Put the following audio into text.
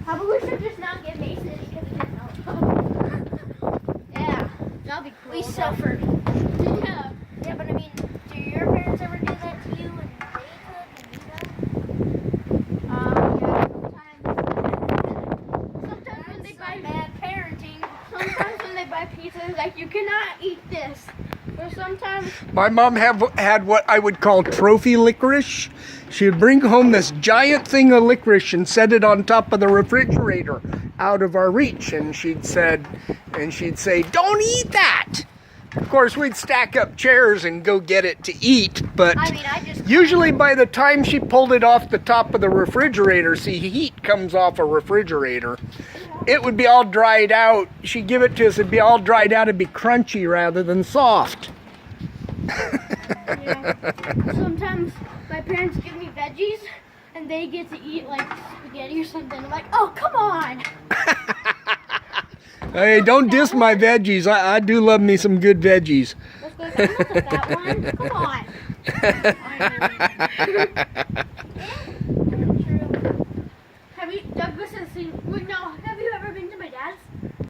How about we should just not get Mason because he didn't know? Yeah, that'll be cool. We suffered. Yeah. Yeah, but I mean, do your parents ever do that to you and they cook and yeah, sometimes when they buy bad parenting, sometimes when they buy pizza, it's like, you cannot eat this. Or sometimes My mom had what I would call trophy licorice. She would bring home this giant thing of licorice and set it on top of the refrigerator out of our reach. And she'd say, "Don't eat that." Of course, we'd stack up chairs and go get it to eat. But usually by the time she pulled it off the top of the refrigerator, see, heat comes off a refrigerator, it would be all dried out. She'd give it to us, it'd be all dried out, it'd be crunchy rather than soft. yeah. Sometimes my parents give me veggies and they get to eat like spaghetti or something. I'm like, oh, come on. Hey, don't diss my veggies. I do love me some good veggies. Let's go. That one. Come on.